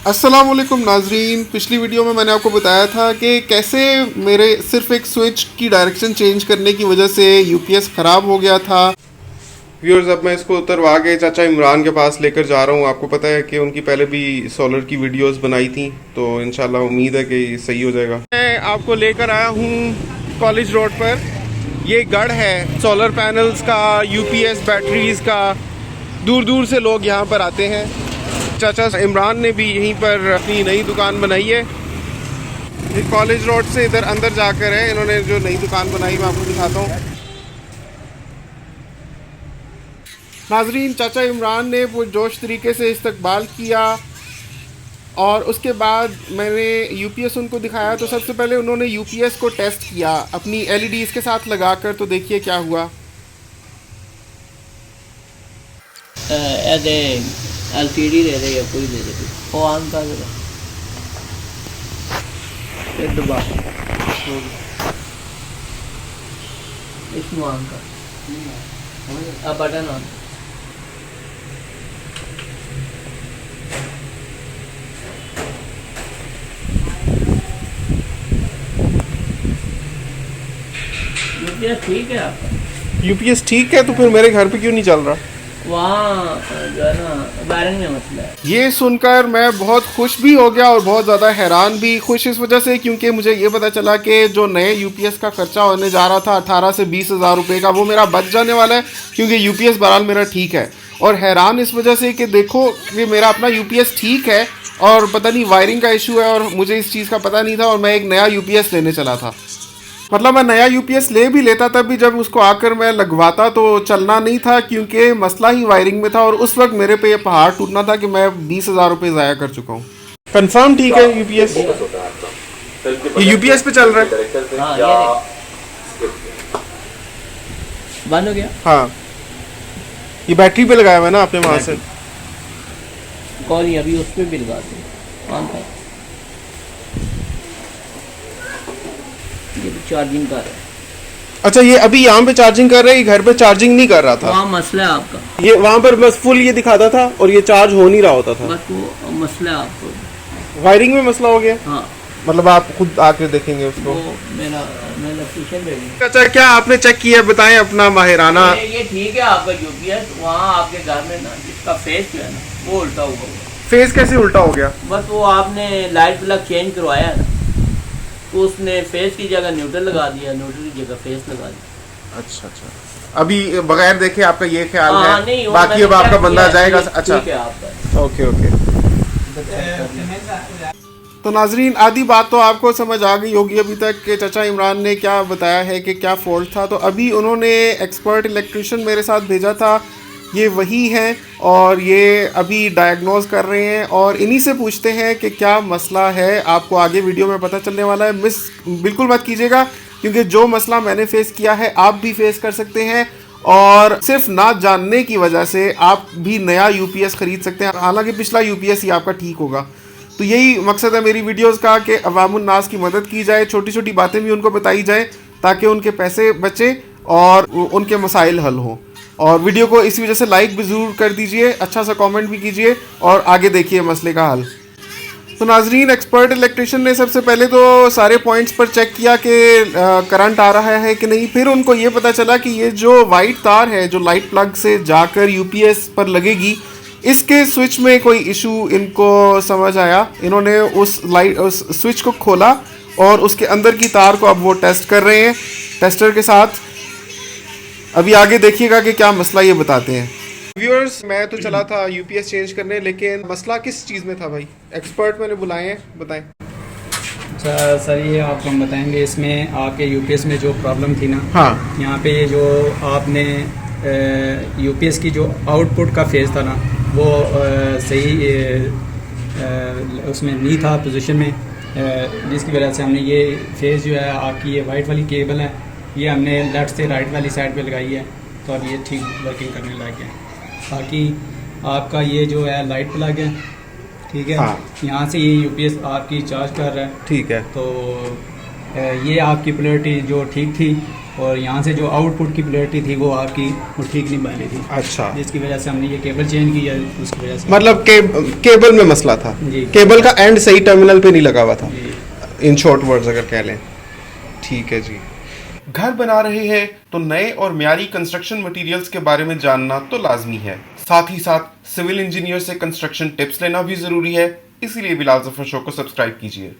अस्सलाम वालेकुम नाजरीन। पिछली वीडियो में मैंने आपको बताया था कि कैसे मेरे सिर्फ एक स्विच की डायरेक्शन चेंज करने की वजह से यूपीएस ख़राब हो गया था। व्यूअर्स, अब मैं इसको उतरवा के चाचा इमरान के पास लेकर जा रहा हूँ। आपको पता है कि उनकी पहले भी सोलर की वीडियोस बनाई थी, तो इंशाल्लाह उम्मीद है कि सही हो जाएगा। मैं आपको लेकर आया हूँ कॉलेज रोड पर। ये गढ़ है सोलर पैनल्स का, यूपीएस बैटरीज का। दूर दूर से लोग यहाँ पर आते हैं। चाचा इमरान ने भी यहीं पर अपनी नई दुकान बनाई है। ये कॉलेज रोड से इधर अंदर जाकर है इन्होंने जो नई दुकान बनाई, मैं आपको दिखाता हूँ। नाजरीन, चाचा इमरान ने पुरजोश तरीके से इस्तकबाल किया और उसके बाद मैंने यूपीएस उनको दिखाया। तो सबसे पहले उन्होंने यूपीएस को टेस्ट किया अपनी एलईडीज़ के साथ लगाकर। तो देखिए क्या हुआ। एलसीडी दे दे या कोई दे दे, वो ऑन कर दे, फिर दबा इसमें ऑन कर, अब बटन ऑन। यूपीएस ठीक है आपका? यूपीएस ठीक है, तो फिर मेरे घर पे क्यों नहीं चल रहा? वहाँ जो है ना वायरिंग में मसला है। ये सुनकर मैं बहुत खुश भी हो गया और बहुत ज़्यादा हैरान भी। खुश इस वजह से क्योंकि मुझे ये पता चला कि जो नए यूपीएस का खर्चा होने जा रहा था 18 से 20 हज़ार रुपये का, वो मेरा बच जाने वाला है क्योंकि यूपीएस बहरहाल मेरा ठीक है। और हैरान इस वजह से कि देखो कि मेरा अपना यूपीएस ठीक है और पता नहीं वायरिंग का इशू है, और मुझे इस चीज़ का पता नहीं था और मैं एक नया यूपीएस लेने चला था। मतलब मैं नया यूपीएस ले भी लेता, तब भी जब उसको आकर मैं लगवाता तो चलना नहीं था क्योंकि मसला ही वायरिंग में था। और उस वक्त मेरे पे ये पहाड़ टूटना था कि मैं 20 हज़ार रुपये ज़ाया कर चुका हूँ। कंफर्म ठीक है यूपीएस? ये यूपीएस पे चल रहा है? हाँ, ये बंद हो गया। हाँ, ये बैटरी पे लगाया हुआ है ना आपने वहाँ से? कॉल अभी उस पर भी लगाते ऑन कर, ये चार्जिंग कर रहा है। अच्छा, ये अभी यहाँ पे चार्जिंग कर रहा है, घर पे चार्जिंग नहीं कर रहा था? वहाँ मसला है आपका। ये वहाँ पर बस फुल ये दिखाता था और ये चार्ज हो नहीं रहा होता था। बस वो मसला है आपको, वायरिंग में मसला हो गया। हाँ, मतलब आप खुद आके देखेंगे उसको? वो मेरा इलेक्ट्रिशियन भेजेंगे। अच्छा, क्या आपने चेक किया, बताएं अपना माहिराना। ये ठीक है आपका यूपीएस। वहाँ आपके घर में ना जिसका फेस जो है ना वो उल्टा हुआ, फेस कैसे उल्टा हो गया? बस वो आपने लाइट प्लग चेंज करवाया है ना, तो उसने फेस की जगह न्यूट्रल लगा दिया, न्यूट्रल की जगह फेस लगा दिया। अच्छा अच्छा, अभी बगैर देखे आपका ये ख्याल है? नहीं, बाकी अब आपका बंदा जाएगा। अच्छा, ठीक है आपका। Okay okay. तो नाजरीन, आधी बात तो आपको समझ आ गई होगी अभी तक कि चाचा इमरान ने क्या बताया है कि क्या फॉल्ट था। तो अभी उन्होंने एक्सपर्ट इलेक्ट्रिशियन मेरे साथ भेजा था, ये वही हैं और ये अभी डायग्नोज कर रहे हैं और इन्हीं से पूछते हैं कि क्या मसला है। आपको आगे वीडियो में पता चलने वाला है। मिस बिल्कुल मत कीजिएगा क्योंकि जो मसला मैंने फेस किया है आप भी फेस कर सकते हैं और सिर्फ ना जानने की वजह से आप भी नया यूपीएस ख़रीद सकते हैं, हालांकि पिछला यूपीएस ही आपका ठीक होगा। तो यही मकसद है मेरी वीडियोस का कि अवामुन नास की मदद की जाए, छोटी छोटी बातें भी उनको बताई जाए ताकि उनके पैसे बचे और उनके मसाइल हल हों। और वीडियो को इसी वजह से लाइक भी ज़रूर कर दीजिए, अच्छा सा कमेंट भी कीजिए और आगे देखिए मसले का हल। तो नाजरीन, एक्सपर्ट इलेक्ट्रिशियन ने सबसे पहले तो सारे पॉइंट्स पर चेक किया कि करंट आ रहा है कि नहीं। फिर उनको ये पता चला कि ये जो वाइट तार है जो लाइट प्लग से जाकर यूपीएस पर लगेगी, इसके स्विच में कोई इशू इनको समझ आया। इन्होंने उस स्विच को खोला और उसके अंदर की तार को अब वो टेस्ट कर रहे हैं टेस्टर के साथ। अभी आगे देखिएगा कि क्या मसला ये बताते हैं। व्यूअर्स, मैं तो चला था यूपीएस चेंज करने, लेकिन मसला किस चीज़ में था भाई? एक्सपर्ट मैंने बुलाए हैं, बताएं। अच्छा सर, ये आपको हम बताएंगे। इसमें आपके यूपीएस में जो प्रॉब्लम थी ना, हाँ, यहाँ पे जो आपने यूपीएस की जो आउटपुट का फेज था ना, वो सही उसमें नहीं था पोजीशन में, जिसकी वजह से हमने ये फेज जो है आपकी ये वाइट वाली केबल है, ये हमने लेफ्ट से राइट वाली साइड पे लगाई है, तो अब ये ठीक वर्किंग करने लग गया। बाकी आपका ये जो है लाइट प्लग है, ठीक है, हाँ, यहाँ से ये यूपीएस आपकी चार्ज कर रहा है, ठीक है। तो ये आपकी पोलैरिटी जो ठीक थी और यहाँ से जो आउटपुट की पोलैरिटी थी वो आपकी वो ठीक नहीं बन रही थी, अच्छा, जिसकी वजह से हमने ये केबल चेंज की है, उसकी वजह से मतलब केबल में मसला था, जी। केबल का एंड सही टर्मिनल पे नहीं लगा हुआ था, जी। इन शॉर्ट वर्ड्स अगर कह लें। ठीक है जी। घर बना रहे हैं तो नए और म्यारी कंस्ट्रक्शन मटेरियल्स के बारे में जानना तो लाजमी है, साथ ही साथ सिविल इंजीनियर से कंस्ट्रक्शन टिप्स लेना भी जरूरी है। इसीलिए बिलाल जफर शो को सब्सक्राइब कीजिए।